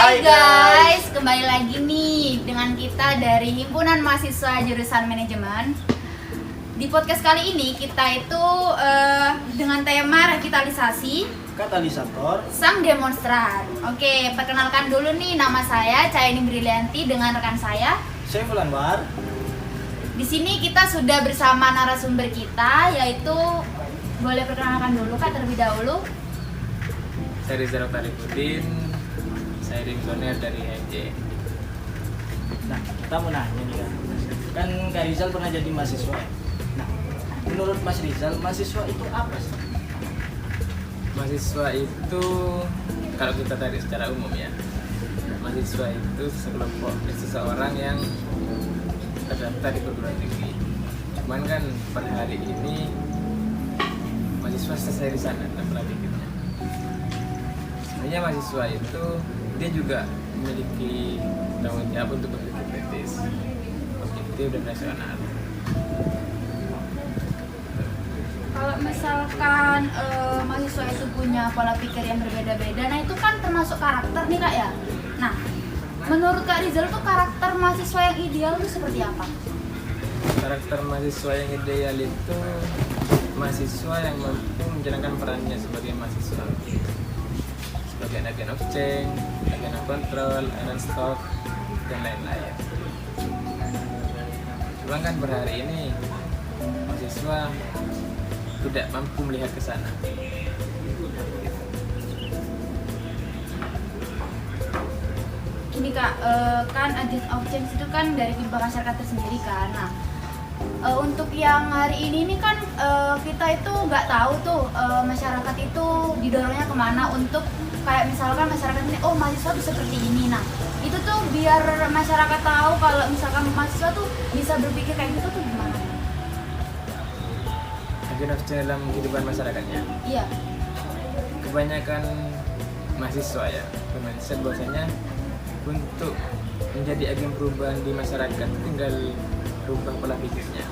Hai guys, kembali lagi nih dengan kita dari Himpunan Mahasiswa Jurusan Manajemen. Di podcast kali ini kita itu dengan tema revitalisasi katalisator sang demonstran. Oke, perkenalkan dulu nih, nama saya Cahyani Brilianti dengan rekan saya Saiful Anwar. Di sini kita sudah bersama narasumber kita, yaitu boleh perkenalkan dulu Kak terlebih dahulu. Saya Rizal Tarifudin, saya ringtoner dari HMJ. Nah, kita mau nanya nih kan Kak Rizal pernah jadi mahasiswa. Nah, menurut Mas Rizal, mahasiswa itu apa sih? Mahasiswa itu, kalau kita tarik secara umum ya, mahasiswa itu seseorang yang terdaftar di perguruan tinggi. Cuman kan pada hari ini mahasiswa selesai di sana tanpa pikirnya. Sebenarnya mahasiswa itu dia juga memiliki tanggung jawab untuk berpikir kritis, objektif dan rasional. Kalau misalkan mahasiswa itu punya pola pikir yang berbeda-beda, nah itu kan termasuk karakter nih Kak ya. Nah, menurut Kak Rizal tuh karakter mahasiswa yang ideal itu seperti apa? Karakter mahasiswa yang ideal itu mahasiswa yang mampu menjalankan perannya sebagai mahasiswa, sebagai agen of change, agen of control, agen stock, dan lain-lain. Cuma kan per hari ini mahasiswa tidak mampu melihat ke sana. Ini Kak, kan agent of change itu kan dari kehidupan masyarakat tersendiri kan. Nah, untuk yang hari ini nih kan kita itu nggak tahu tuh masyarakat itu didorongnya kemana untuk kayak misalkan masyarakat ini, oh mahasiswa tuh seperti ini. Nah, itu tuh biar masyarakat tahu kalau misalkan mahasiswa tuh bisa berpikir kayak gitu tuh gimana? Agen of change dalam kehidupan masyarakatnya. Iya. Kebanyakan mahasiswa ya bermindset bahwasanya untuk menjadi agen perubahan di masyarakat tinggal merubah pola pikirnya,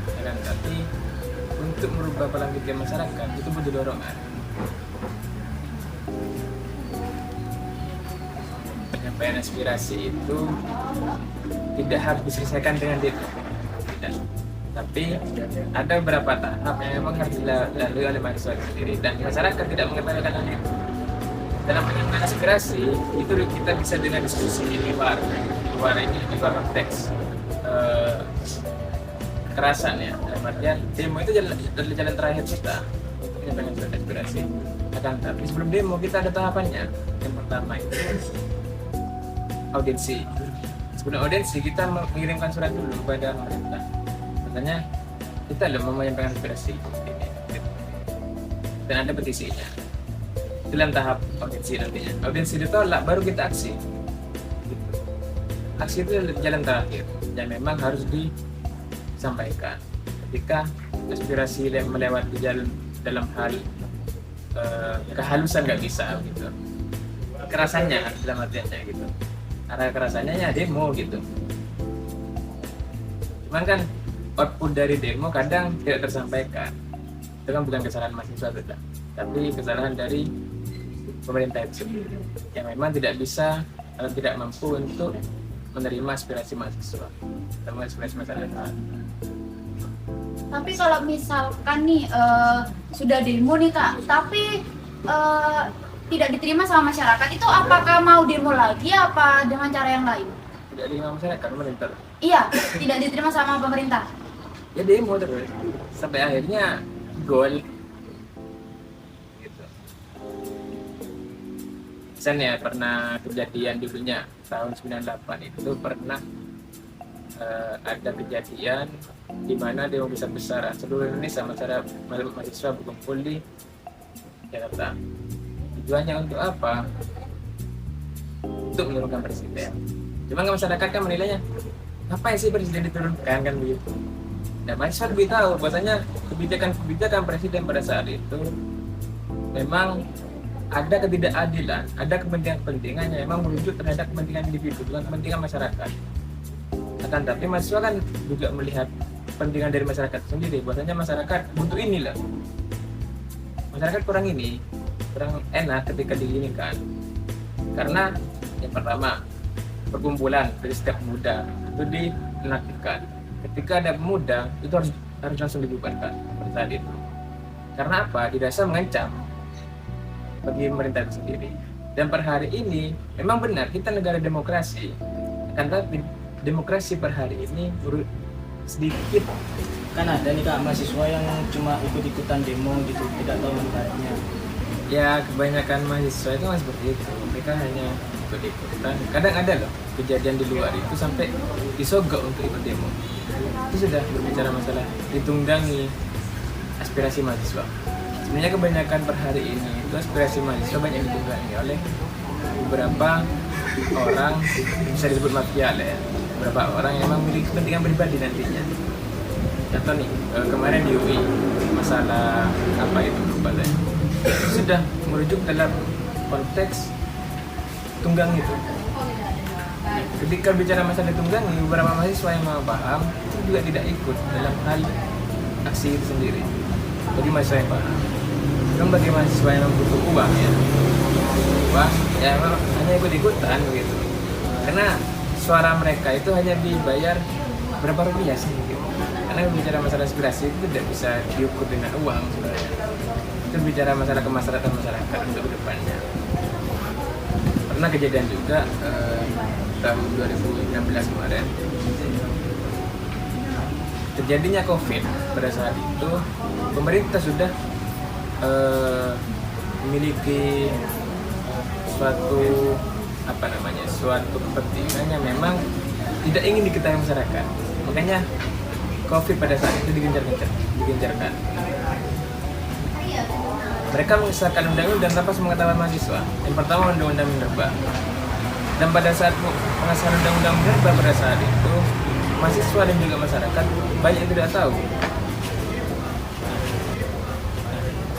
ya kan? Tapi untuk merubah pola pikir masyarakat itu butuh dorongan. Penyampaian aspirasi itu tidak harus diselesaikan dengan demo, tidak. Tapi ada beberapa tahap yang memang harus dilalui oleh mahasiswa sendiri dan masyarakat tidak mengetahui hal itu. Dalam penyampaian aspirasi itu kita bisa dengan diskusi di luar konteks kekerasan ya. Dalam artian demo itu jalan terakhir kita untuk menyampaikan aspirasi. Tapi sebelum demo kita ada tahapannya. Yang pertama itu audiensi. Sebelum audiensi kita mengirimkan surat dulu kepada pemerintah. Katanya kita mau menyampaikan aspirasi dan ada petisinya. Dalam tahap audiensi nantinya. Audiensi ditolak baru kita aksi. Gitu. Aksi itu jalan terakhir yang memang harus disampaikan. Ketika aspirasi melewati jalan dalam hal kehalusan nggak bisa gitu. Kerasannya dalam artiannya gitu. Arah kerasannya ya demo gitu. Cuman kan output dari demo kadang tidak tersampaikan. Itu kan bukan kesalahan mahasiswa tidak, tapi kesalahan dari pemerintah itu yang memang tidak bisa atau tidak mampu untuk menerima aspirasi mahasiswa, terutama aspirasi masyarakat. Tapi kalau misalkan nih sudah demo nih Kak, tapi tidak diterima sama masyarakat, itu apakah mau demo lagi apa dengan cara yang lain? Tidak diterima masyarakat, pemerintah. Iya, tidak diterima sama pemerintah. Ya demo terus sampai akhirnya goal. Gitu. Misalnya pernah kejadian dulunya tahun 98 itu pernah ada kejadian di mana demo besar-besaran seluruh Indonesia mahasiswa berkumpul di Jakarta. Tujuannya untuk apa? Untuk menurunkan presiden. Cuma masyarakat kan menilainya, apa sih presiden diturunkan kan begitu. Nah, mahasiswa lebih tahu bahwasanya kebijakan presiden pada saat itu memang ada ketidakadilan, ada kepentingan-kepentingan yang memang merujuk terhadap kepentingan individu, bukan kepentingan masyarakat. Akan tapi mahasiswa kan juga melihat kepentingan dari masyarakat sendiri, bahwasanya masyarakat butuh inilah. Masyarakat kurang enak ketika diginikan, karena ya Yang pertama, perkumpulan dari setiap pemuda itu dinonaktifkan. Ketika ada pemuda itu harus langsung dibubarkan pada saat itu. Karena apa? Dirasa mengancam bagi pemerintah itu sendiri. Dan per hari ini memang benar kita negara demokrasi, akan tapi demokrasi per hari ini sedikit. Kan ada nih Kak mahasiswa yang cuma ikut-ikutan demo gitu, tidak tahu manfaatnya. Ya kebanyakan mahasiswa itu masih seperti itu, mereka hanya ikut-ikutan. Kadang ada loh kejadian di luar itu sampai disogok untuk ikut demo. Itu sudah berbicara masalah ditunggangi aspirasi mahasiswa. Sebenarnya kebanyakan per hari ini itu aspirasi mahasiswa banyak ditunggangi oleh beberapa orang, bisa disebut mafia lah ya, beberapa orang yang memang memiliki kepentingan pribadi nantinya. Contoh nih, kemarin di UI masalah apa itu lupa saya, sudah merujuk dalam konteks tunggang itu. Ketika bicara masalah tunggangi, beberapa mahasiswa yang mau paham itu juga tidak ikut dalam hal aksi itu sendiri. Bagi mahasiswa yang paham, belum bagi mahasiswa yang butuh uang ya, uang ya memang hanya ikut-ikutan gitu. Karena suara mereka itu hanya dibayar berapa rupiah sih gitu. Karena bicara masalah aspirasi itu tidak bisa diukur dengan uang sebenarnya. Itu bicara masalah kemaslahatan masyarakat untuk kedepannya. Pernah kejadian juga tahun 2016 kemarin, terjadinya COVID. Pada saat itu pemerintah sudah memiliki suatu suatu kepentingan yang memang tidak ingin diketahui masyarakat. Makanya COVID pada saat itu digencarkan. Mereka mengesahkan undang-undang tanpa sepengetahuan mahasiswa. Yang pertama undang-undang minerba. Dan pada saat pengesahan undang-undang minerba pada saat itu, mahasiswa dan juga masyarakat banyak yang tidak tahu.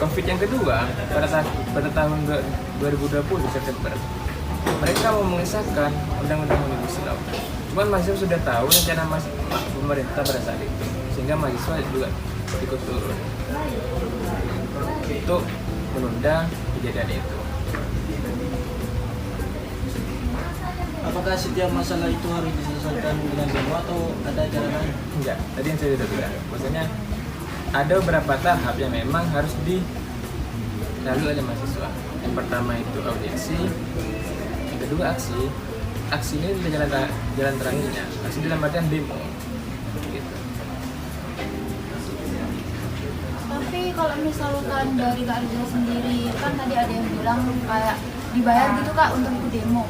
COVID yang kedua pada tahun 2020 September, mereka mau mengesahkan undang-undang Omnibus Law. Cuman mahasiswa sudah tahu rencana pemerintah pada saat itu, sehingga mahasiswa juga ikut turun. Itu menunda kejadian itu. Apakah setiap masalah itu harus diselesaikan dengan demo atau ada cara lain? Enggak, tadi yang saya sudah bilang. Maksudnya ada beberapa tahap yang memang harus dilalui oleh mahasiswa. Yang pertama itu audiensi, yang kedua aksi. Aksi ini adalah jalan terakhirnya. Aksi dalam artian demo. Gitu. Tapi kalau misalkan dari Kak Rizal sendiri, kan tadi ada yang bilang kayak dibayar gitu Kak untuk ikut demo.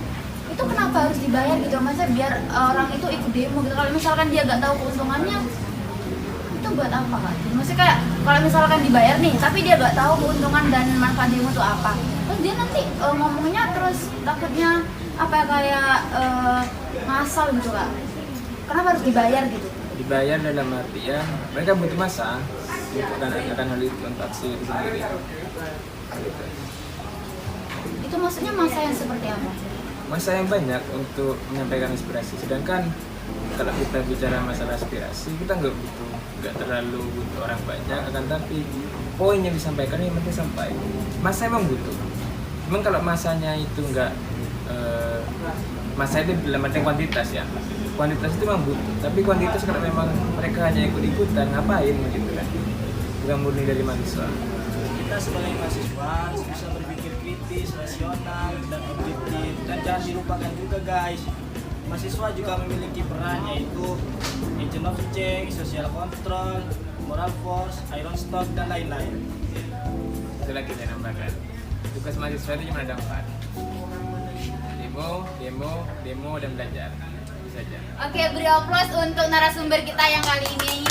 Itu kenapa harus dibayar gitu? Masa biar orang itu ikut demo gitu? Kalau misalkan dia nggak tahu keuntungannya, itu buat apa Kak? Maksudnya kayak kalau misalkan dibayar nih, tapi dia nggak tahu keuntungan dan manfaat demo itu apa, terus dia nanti ngomongnya terus takutnya apa ya, kayak ngasal gitu Kak? Kenapa harus dibayar gitu? Dibayar dalam artian mereka butuh masa untuk akan hal itu untuk aksi itu sendiri. Gitu. Itu maksudnya masa yang seperti apa? Masa yang banyak untuk menyampaikan aspirasi. Sedangkan kalau kita bicara masalah aspirasi, kita nggak terlalu butuh orang banyak, akan tapi poin yang disampaikan yang penting sampai. Masa emang butuh. Memang kalau masanya itu masa itu dalam arti kuantitas ya. Kuantitas itu memang butuh, tapi kuantitas kalau memang mereka hanya ikut-ikutan, ngapain begitu kan? Bukan murni dari mahasiswa. Kita sebagai mahasiswa harus bisa berpikir kritis, rasional, dan objektif. Dan jangan dilupakan juga guys, mahasiswa juga memiliki peran, yaitu agent of change, social control, moral force, iron stock, dan lain-lain. Itu lagi saya nambahkan. Tugas mahasiswa itu cuma ada 4. Demo, dan belajar. Itu saja. Oke, beri aplaus untuk narasumber kita yang kali ini.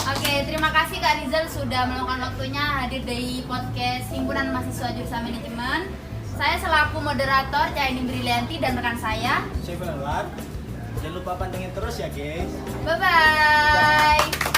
Oke, terima kasih Kak Rizal sudah meluangkan waktunya hadir di podcast Himpunan Mahasiswa Jurusan Manajemen. Saya selaku moderator Caini Brilianti dan rekan saya Saya Anwar. Jangan lupa pantengin terus ya guys. Bye-bye.